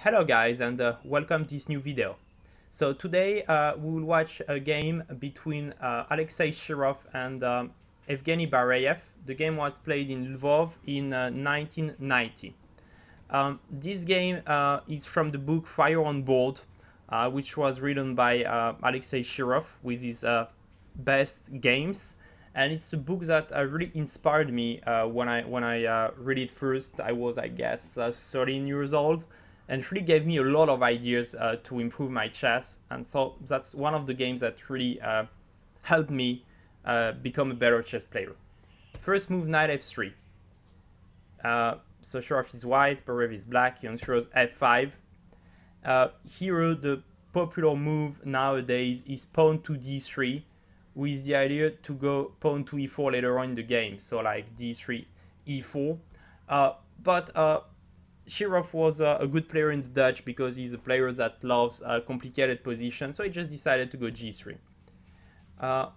Hello guys and welcome to this new video. So today we will watch a game between Alexei Shirov and Evgeny Bareev. The game was played in Lvov in 1990. This game is from the book Fire on Board, which was written by Alexei Shirov with his best games. And it's a book that really inspired me when I read it first. I was, I guess, 13 years old, and it really gave me a lot of ideas to improve my chess. And so that's one of the games that really helped me become a better chess player. First move, knight f3. So Shirov is white, Bareev is black, young Shirov's f5. Here the popular move nowadays is pawn to d3, with the idea to go pawn to e4 later on in the game, so like d3, e4. But Shirov was a good player in the Dutch because he's a player that loves complicated positions, so he just decided to go g3.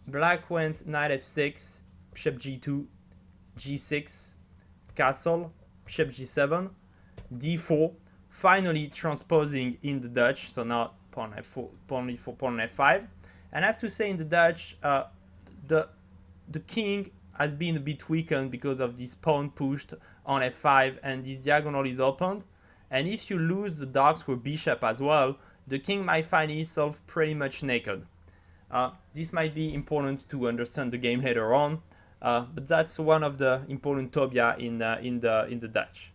Black went knight f6, bishop g2, g6, castle, bishop g7, d4, finally transposing in the Dutch, so now pawn f4, pawn e4, pawn f5. And I have to say in the Dutch, the king has been a bit weakened because of this pawn pushed on f5 and this diagonal is opened. And if you lose the dark square bishop as well, the king might find himself pretty much naked. This might be important to understand the game later on, but that's one of the important tobia in the Dutch.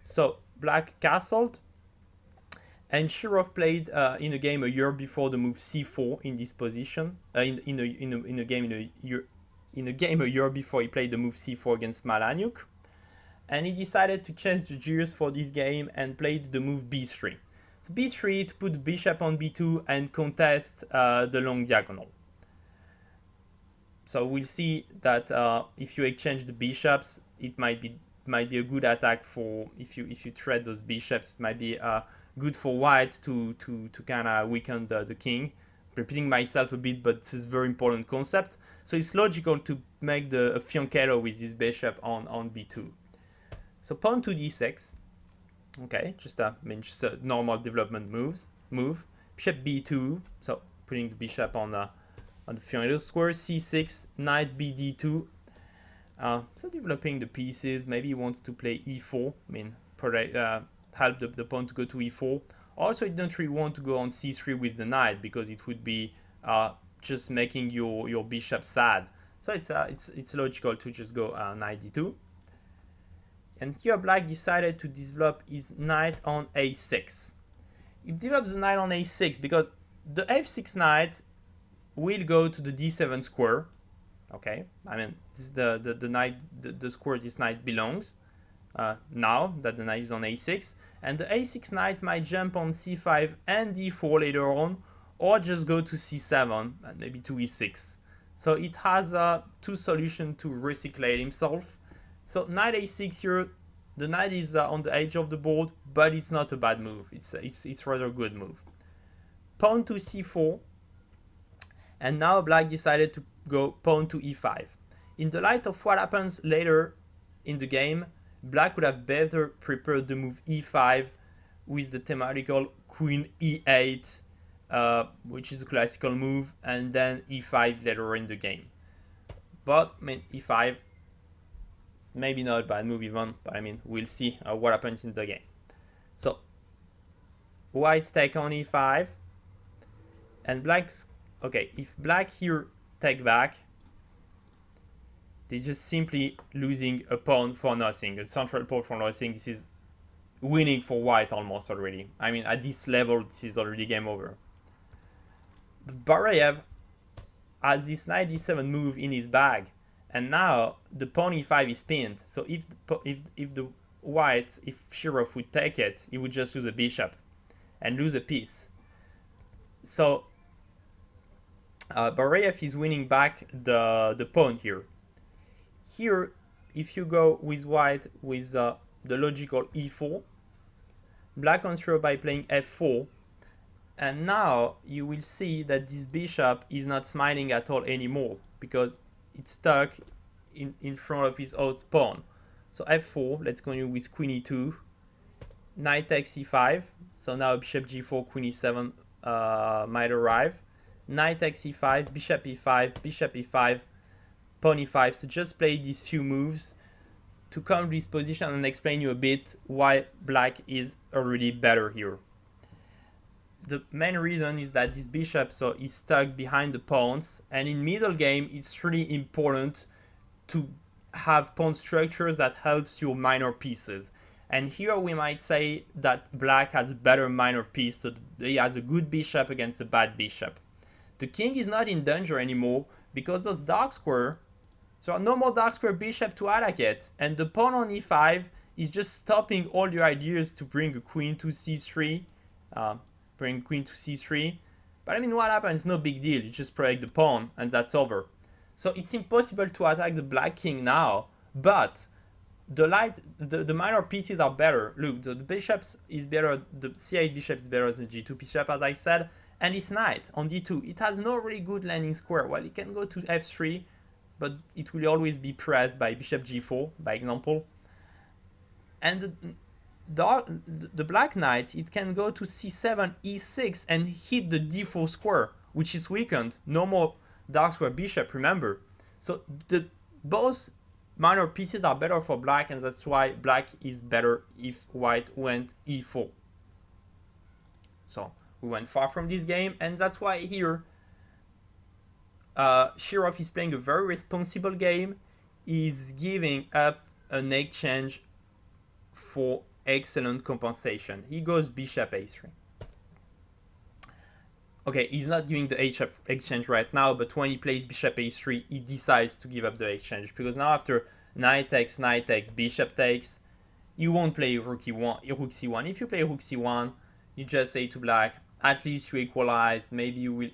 So black castled. And Shirov played in a game a year before the move c4 in this position. In a game a year before he played the move c4 against Malanyuk, and he decided to change the gears for this game and played the move b3. So b3 to put the bishop on b2 and contest the long diagonal. So we'll see that if you exchange the bishops, it might be a good attack for if you trade those bishops. It might be good for white to kind of weaken the king. Repeating myself a bit, but this is a very important concept. So it's logical to make a fianchetto with this bishop on b2. So pawn to d6. Okay, just a normal development move. Bishop b2. So putting the bishop on the fianchetto square. c6. Knight bd2. So developing the pieces. Maybe he wants to play e4. Help the pawn to go to e4. Also, you don't really want to go on c3 with the knight because it would be just making your bishop sad. So it's logical to just go knight d2. And here black decided to develop his knight on a6. He develops the knight on a6 because the f6 knight will go to the d7 square. Okay, this is the knight, the square this knight belongs. Now that the knight is on a6, and the a6 knight might jump on c5 and d4 later on, or just go to c7 and maybe to e6. So it has two solutions to recyclate himself. So knight a6 here, the knight is on the edge of the board, but it's not a bad move. It's rather a good move. Pawn to c4, and now black decided to go pawn to e5. In the light of what happens later in the game, black would have better prepared the move e5 with the thematical queen e8, which is a classical move, and then e5 later in the game. But e5, maybe not a bad move even, but we'll see what happens in the game. So white's take on e5, and black's, okay, if black here take back, they're just simply losing a pawn for nothing, a central pawn for nothing. This is winning for white almost already. At this level, this is already game over. But Bareev has this knight d7 move in his bag, and now the pawn e5 is pinned. So if Shirov would take it, he would just lose a bishop and lose a piece. So Bareev is winning back the pawn here. Here, if you go with white with the logical e4, black answers by playing f4, and now you will see that this bishop is not smiling at all anymore because it's stuck in front of his own pawn. So f4, let's continue with queen e2, knight takes e5, So now bishop g4, queen e7 might arrive. Knight takes e5, bishop e5, bishop e5, pawn e5. So just play these few moves to come to this position and explain you a bit why black is already better here. The main reason is that this bishop is stuck behind the pawns, and in middle game it's really important to have pawn structures that helps your minor pieces. And here we might say that black has a better minor piece, so he has a good bishop against a bad bishop. The king is not in danger anymore because those dark square, so no more dark square bishop to attack it, and the pawn on e5 is just stopping all your ideas to bring a queen to c3, bring queen to c3. But I mean, what happens? No big deal. You just protect the pawn and that's over. So it's impossible to attack the black king now, but the minor pieces are better. Look, the bishops is better, the c8 bishop is better than the g2 bishop, as I said, and his knight on d2, it has no really good landing square. Well, it can go to f3, but it will always be pressed by bishop g4, by example. And the black knight, it can go to c7, e6, and hit the d4 square, which is weakened. No more dark square bishop, remember. So both minor pieces are better for black, and that's why black is better if white went e4. So we went far from this game, and that's why here Shirov is playing a very responsible game. He's giving up an exchange for excellent compensation. He goes bishop a3. Okay, he's not doing the exchange right now, but when he plays bishop a3, he decides to give up the exchange, because now after knight takes, bishop takes, you won't play rook c1. If you play rook c1, you just say to black, at least you equalize, maybe you will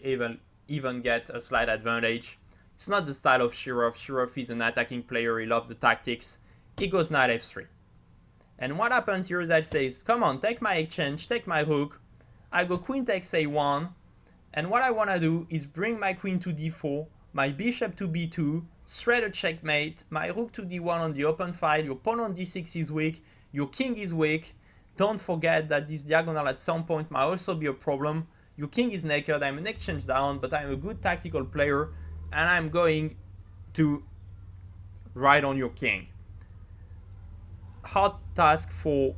even get a slight advantage. It's not the style of Shirov. Shirov is an attacking player, he loves the tactics. He goes knight f3. And what happens here is that he says, come on, take my exchange, take my rook. I go queen takes a1. And what I want to do is bring my queen to d4, my bishop to b2, straight a checkmate, my rook to d1 on the open file, your pawn on d6 is weak, your king is weak. Don't forget that this diagonal at some point might also be a problem. Your king is naked, I'm an exchange down, but I'm a good tactical player, and I'm going to ride on your king. Hard task for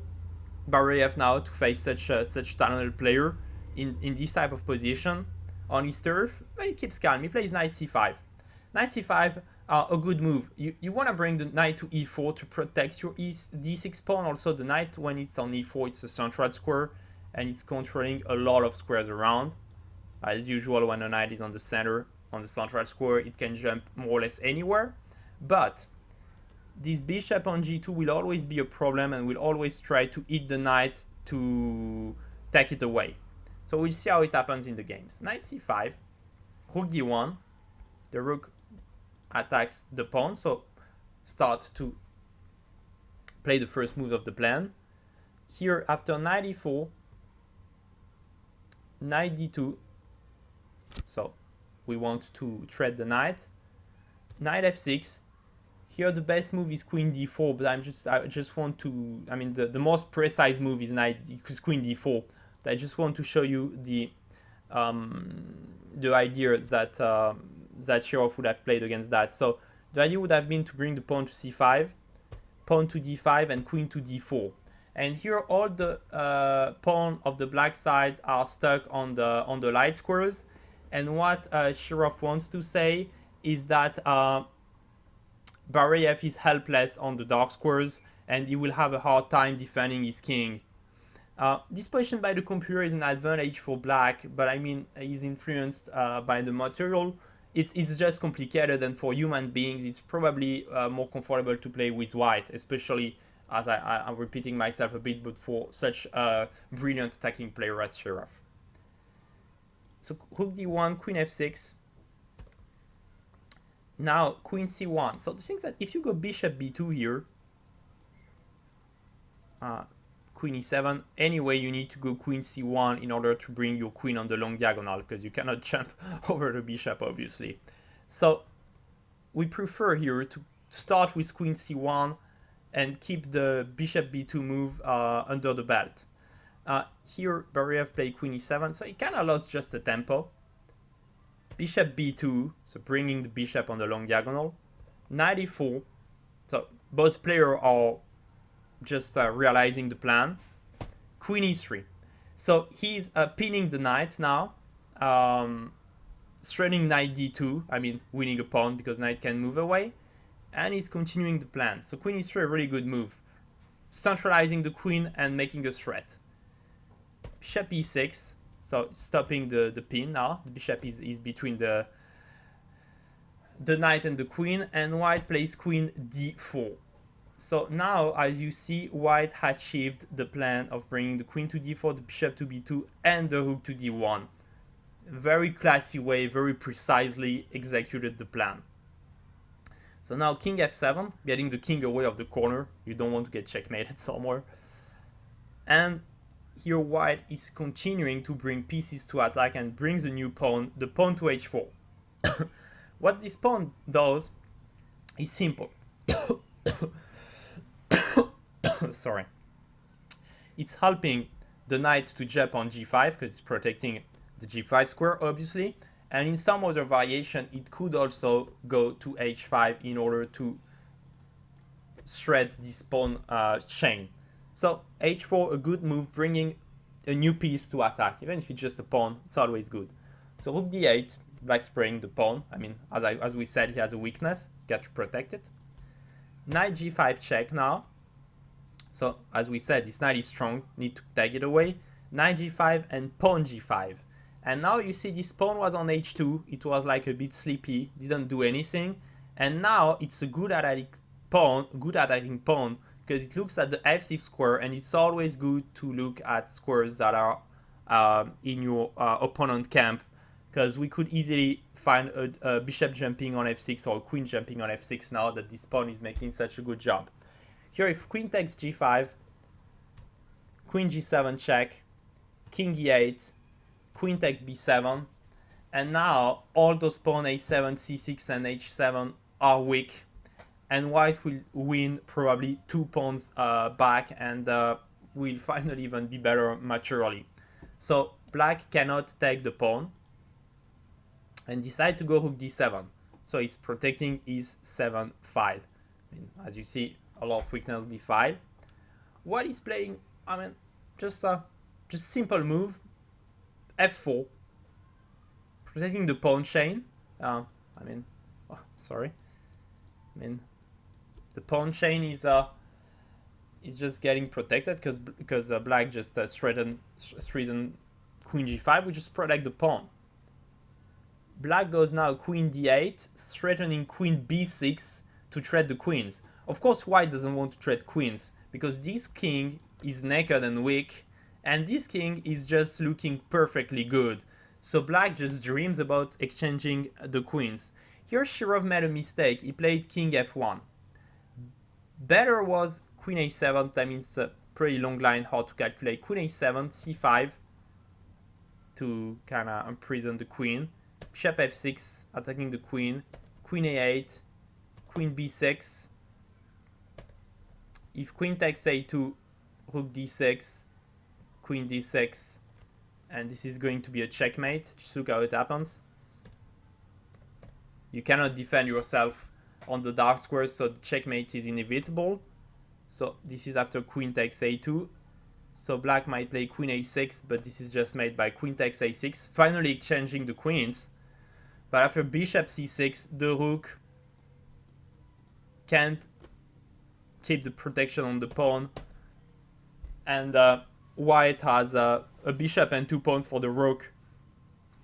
Bareev now to face such talented player in this type of position on his turf, but he keeps calm. He plays knight c5. Knight c5 are a good move. You want to bring the knight to e4 to protect your d6 pawn. Also, the knight, when it's on e4, it's a central square, and it's controlling a lot of squares around. As usual, when a knight is on the center, on the central square, it can jump more or less anywhere. But this bishop on g2 will always be a problem, and will always try to hit the knight to take it away. So we'll see how it happens in the games. Knight c5, rook d1, the rook attacks the pawn, so start to play the first move of the plan. Here, after knight e4, knight d2, so we want to thread the knight. Knight f6. Here the best move is queen d4, but I just want to, I mean, the most precise move is queen d4. I just want to show you the idea that that Shirov would have played against that. So the idea would have been to bring the pawn to c5, pawn to d5, and queen to d4. And here all the pawn of the black side are stuck on the light squares. And what Shirov wants to say is that Bareev is helpless on the dark squares, and he will have a hard time defending his king. This position by the computer is an advantage for black, but I mean, he's influenced by the material. It's just complicated, and for human beings, it's probably more comfortable to play with white, especially as I'm repeating myself a bit, but for such a brilliant attacking player as Shirov. So rook d1, queen f6. Now queen c1. So the thing is that if you go bishop b2 here, queen e7, anyway you need to go queen c1 in order to bring your queen on the long diagonal, because you cannot jump over the bishop, obviously. So we prefer here to start with queen c1 and keep the bishop b2 move under the belt. Here Bareev played queen e7, so he kind of lost just the tempo. Bishop b2, so bringing the bishop on the long diagonal. Knight e4, so both players are just realizing the plan. Queen e3, so he's pinning the knight now, threatening knight d2, I mean winning a pawn because knight can move away, and he's continuing the plan. So queen e3, a really good move, centralizing the queen and making a threat. Bishop e6, so stopping the pin now. The bishop is between the knight and the queen, and white plays queen d4. So now, as you see, white achieved the plan of bringing the queen to d4, the bishop to b2, and the rook to d1. Very classy way, very precisely executed the plan. So now king f7, getting the king away of the corner. You don't want to get checkmated somewhere. And here white is continuing to bring pieces to attack and brings a new pawn, the pawn to h4. What this pawn does is simple. Sorry. It's helping the knight to jump on g5 because it's protecting the g5 square, obviously. And in some other variation, it could also go to h5 in order to shred this pawn chain. So h4, a good move, bringing a new piece to attack. Even if it's just a pawn, it's always good. So rook d8, black's playing the pawn. I mean, as we said, he has a weakness, got to protect it. Knight g5 check now. So as we said, this knight is strong, need to take it away. Knight g5 and pawn g5. And now you see this pawn was on h2, it was like a bit sleepy, didn't do anything. And now it's a good attacking pawn, because it looks at the f6 square, and it's always good to look at squares that are in your opponent camp, because we could easily find a bishop jumping on f6 or a queen jumping on f6 now that this pawn is making such a good job. Here if queen takes g5, queen g7 check, king e8, queen takes b7, and now all those pawns a7, c6 and h7 are weak, and white will win probably 2 pawns back, and will finally even be better maturely. So black cannot take the pawn and decide to go rook d7. So he's protecting his 7 file. I mean, as you see, a lot of weakness d file. What he's playing, I mean, just simple move. f4, protecting the pawn chain. Sorry. I mean, the pawn chain is just getting protected because black just threatened queen g5, we just protect the pawn. Black goes now queen d8, threatening queen b6 to trade the queens. Of course, white doesn't want to trade queens because this king is naked and weak, and this king is just looking perfectly good. So black just dreams about exchanging the queens. Here Shirov made a mistake, he played king f1. Better was queen a7, that means a pretty long line, hard to calculate. Queen a7, c5 to kind of imprison the queen. Bishop f6, attacking the queen. Queen a8, queen b6. If queen takes a2, rook d6, queen d6, and this is going to be a checkmate. Just look how it happens. You cannot defend yourself on the dark squares, so the checkmate is inevitable. So this is after queen takes a2. So black might play queen a6, but this is just made by queen takes a6, finally exchanging the queens. But after bishop c6, the rook can't keep the protection on the pawn, and white has a bishop and 2 pawns for the rook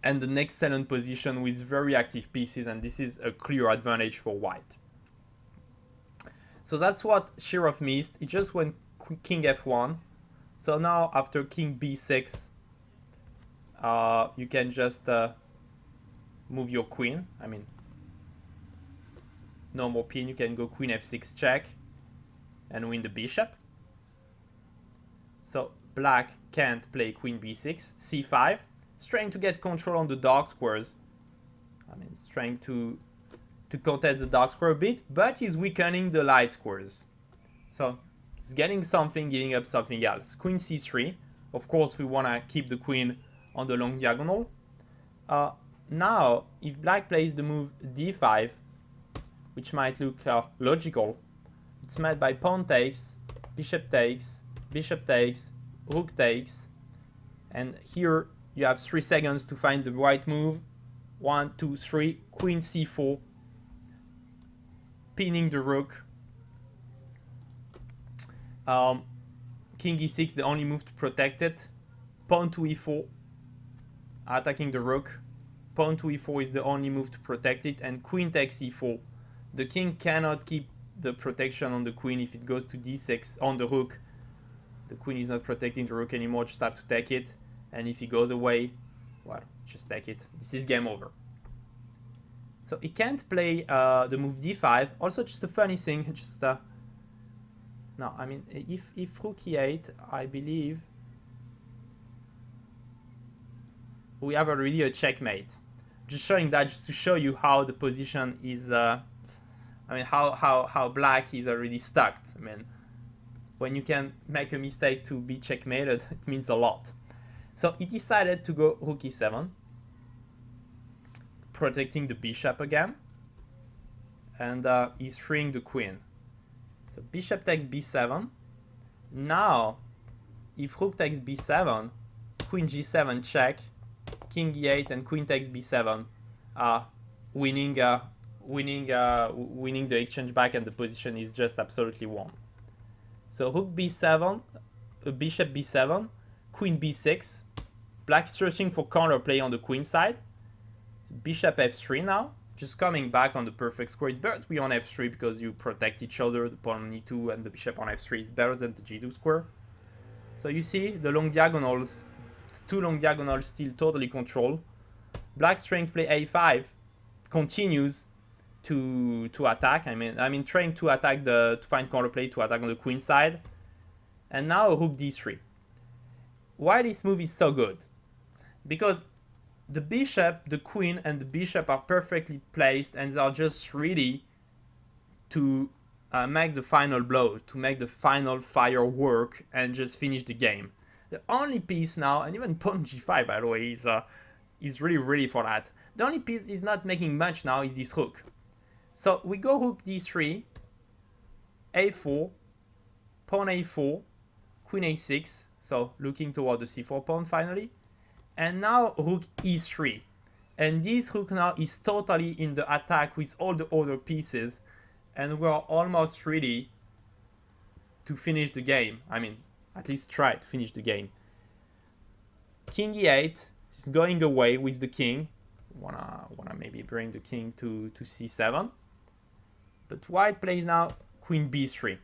and an excellent position with very active pieces, and this is a clear advantage for white. So that's what Shirov missed. He just went king f1. So now after king b6, you can just move your queen. I mean, no more pin, you can go queen f6 check and win the bishop. So black can't play queen b6, c5. It's trying to get control on the dark squares. I mean, it's trying to contest the dark square a bit, but he's weakening the light squares. So he's getting something, giving up something else. Queen c3, Of course, we want to keep the queen on the long diagonal. Now, if black plays the move d5, which might look logical, it's met by pawn takes, bishop takes, rook takes, and here you have 3 seconds to find the right move. 1, 2, 3, queen c4, pinning the rook. King e6, the only move to protect it. Pawn to e4, attacking the rook. Pawn to e4 is the only move to protect it, and queen takes e4. The king cannot keep the protection on the queen if it goes to d6 on the rook. The queen is not protecting the rook anymore, just have to take it. And if he goes away, well, just take it. This is game over. So he can't play the move d5. Also, just a funny thing, just no, I mean, if rook e8, I believe we have already a checkmate. Just showing that just to show you how the position is, I mean, how black is already stuck. I mean, when you can make a mistake to be checkmated, it means a lot. So he decided to go rook e7, protecting the bishop again, and he's freeing the queen. So bishop takes b7. Now, if rook takes b7, queen g7 check, king e8, and queen takes b7, winning the exchange back, and the position is just absolutely won. So rook b7, bishop b7, queen b6. Black searching for counterplay on the queen side. Bishop f3 now, just coming back on the perfect square. It's better to be on f3 because you protect each other. The pawn on e2 and the bishop on f3 is better than the g2 square. So you see the long diagonals, the 2 long diagonals still totally controlled. Black's trying to play a5, continues to attack. I mean trying to attack to find counterplay to attack on the queen side. And now rook d3. Why this move is so good? Because the bishop, the queen, and the bishop are perfectly placed, and they are just ready to make the final blow, to make the final firework, and just finish the game. The only piece now, and even pawn g5, by the way, is really ready for that. The only piece is not making much now is this rook. So we go rook d3, a4, pawn a4, queen a6, so looking toward the c4 pawn finally. And now rook e3. And this rook now is totally in the attack with all the other pieces. And we're almost ready to finish the game. I mean, at least try to finish the game. King e8 is going away with the king. Wanna maybe bring the king to c7. But white plays now queen b3.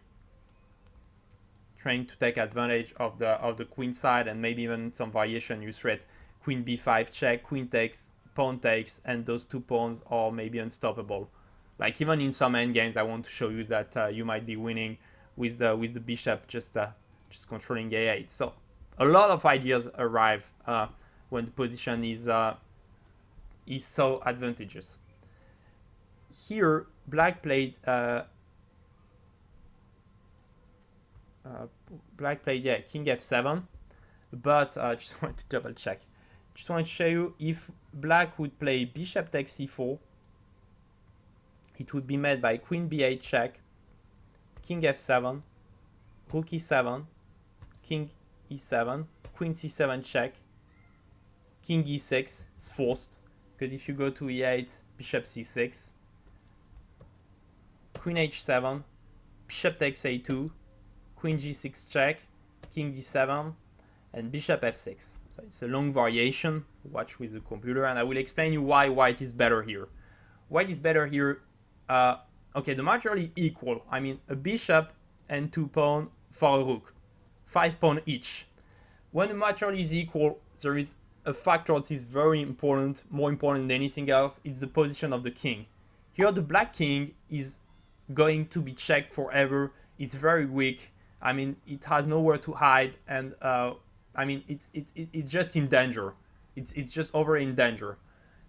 Trying to take advantage of the queen side, and maybe even some variation. You threat queen b5 check, queen takes, pawn takes, and those 2 pawns are maybe unstoppable. Like even in some endgames, I want to show you that you might be winning with the bishop just controlling a8. So a lot of ideas arrive when the position is so advantageous. Here, black played. King f7, but just want to double check. Just want to show you if black would play bishop takes c4, it would be met by queen b8 check, king f7, rook e7, king e7, queen c7 check, king e6 is forced because if you go to e8, bishop c6, queen h7, bishop takes a2, queen g6 check, king d7, and bishop f6. So it's a long variation. Watch with the computer, and I will explain you why white is better here. White is better here. Okay, the material is equal. I mean, a bishop and 2 pawns for a rook, 5 pawns each. When the material is equal, there is a factor that is very important, more important than anything else. It's the position of the king. Here, the black king is going to be checked forever. It's very weak. I mean, it has nowhere to hide, and I mean, it's just in danger. It's just over in danger.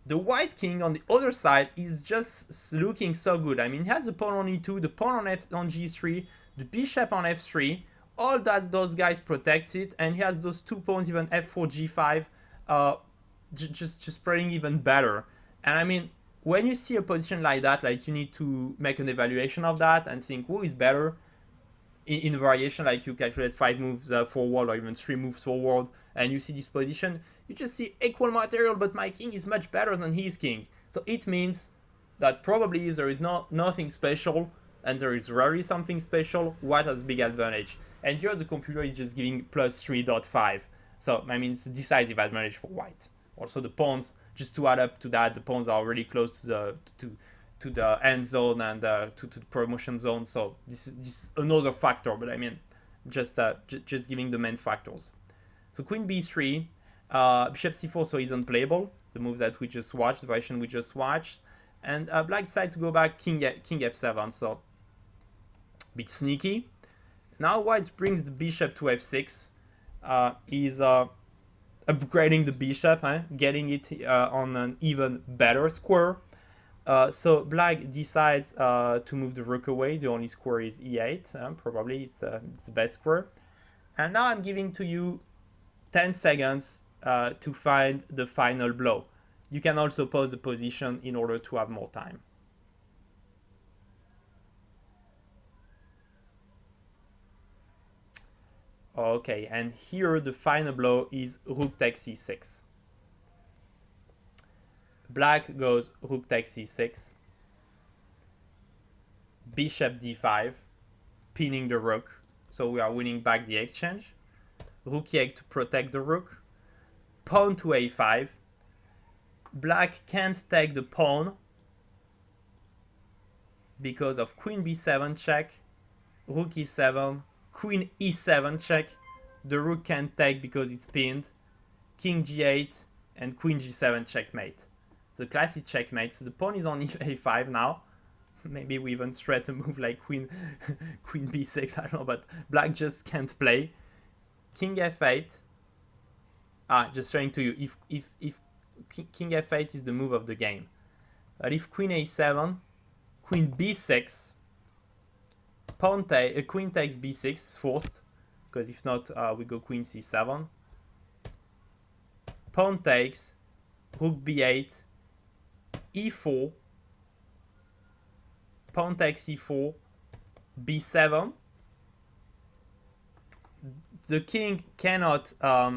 The white king on the other side is just looking so good. I mean, he has the pawn on e2, the pawn on g3, the bishop on f3. all that those guys protect it, and he has those 2 pawns, even f4, g5, just spreading even better. And I mean, when you see a position like that, like you need to make an evaluation of that and think who is better in variation, like you calculate 5 moves forward or even 3 moves forward, and you see this position, you just see equal material, but my king is much better than his king. So it means that probably if there is nothing special, and there is rarely something special, white has big advantage. And here the computer is just giving plus 3.5. So I mean, it's a decisive advantage for white. Also the pawns, just to add up to that, the pawns are really close to the end zone and to the promotion zone. So this is another factor, but I mean, just giving the main factors. So queen b3, bishop c4, so is unplayable. The move that we just watched, the variation we just watched. And black decided to go back king f7, so a bit sneaky. Now white brings the bishop to f6. He's upgrading the bishop, getting it on an even better square. So black decides to move the rook away. The only square is e8, probably it's the best square. And now I'm giving to you 10 seconds to find the final blow. You can also pause the position in order to have more time. Okay, and here the final blow is rook takes c6. Black goes rook takes c6. Bishop d5, pinning the rook. So we are winning back the exchange. Rook e8 to protect the rook. Pawn to a5. Black can't take the pawn because of queen b7 check, rook e7, queen e7 check. The rook can't take because it's pinned. King g8 and queen g7 checkmate. The classic checkmate. So the pawn is on a5 now. Maybe we even straight a move like queen b6, I don't know, but black just can't play. King f8. Just showing to you, if king f8 is the move of the game. But if queen a7, queen b6, queen takes b6, it's forced, because if not, we go queen c7. Pawn takes, rook b8, e4, pawn takes e4, b7. The king cannot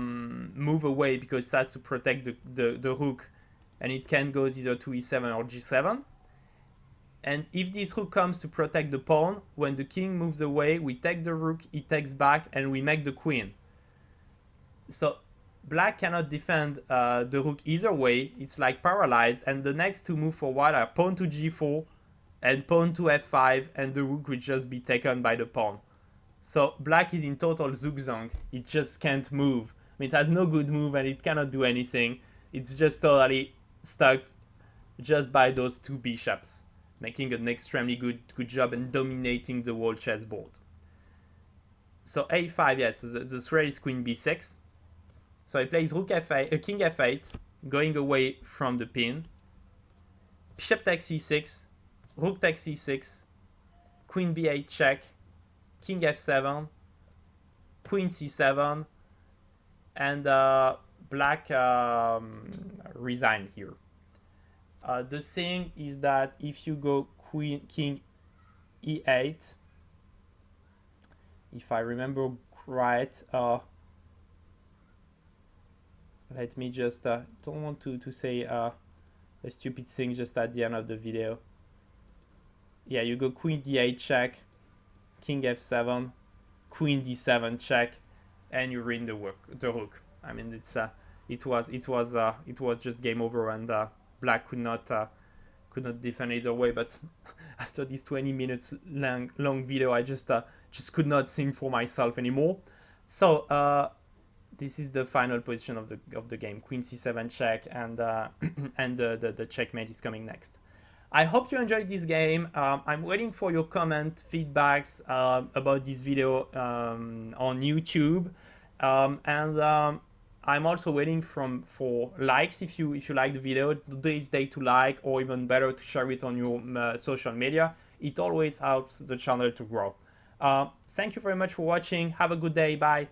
move away because it has to protect the rook, and it can go either to e7 or g7. And if this rook comes to protect the pawn, when the king moves away, we take the rook, he takes back, and we make the queen. So black cannot defend the rook either way. It's like paralyzed, and the next two moves for white are pawn to g4 and pawn to f5, and the rook will just be taken by the pawn. So black is in total zugzwang. It just can't move. I mean, it has no good move and it cannot do anything. It's just totally stuck just by those two bishops, making an extremely good job and dominating the whole chessboard. So a5, yes, so the threat is queen b6. So he plays rook f8, king f8, going away from the pin. Bishop takes c6, rook takes c6, queen b8 check, king f7, queen c7, and black resigned here. The thing is that if you go king e8, if I remember right, let me just, don't want to say a stupid thing just at the end of the video. Yeah, you go queen d8 check, king f7, queen d7 check, and you win the rook. I mean, it was just game over, and black could not defend either way. But after this 20 minutes long video, I just could not think for myself anymore. So this is the final position of the game: queen c7 check, and and the checkmate is coming next. I hope you enjoyed this game. I'm waiting for your feedbacks about this video on YouTube, and I'm also waiting for likes. If you like the video, don't hesitate to like, or even better, to share it on your social media. It always helps the channel to grow. Thank you very much for watching. Have a good day. Bye.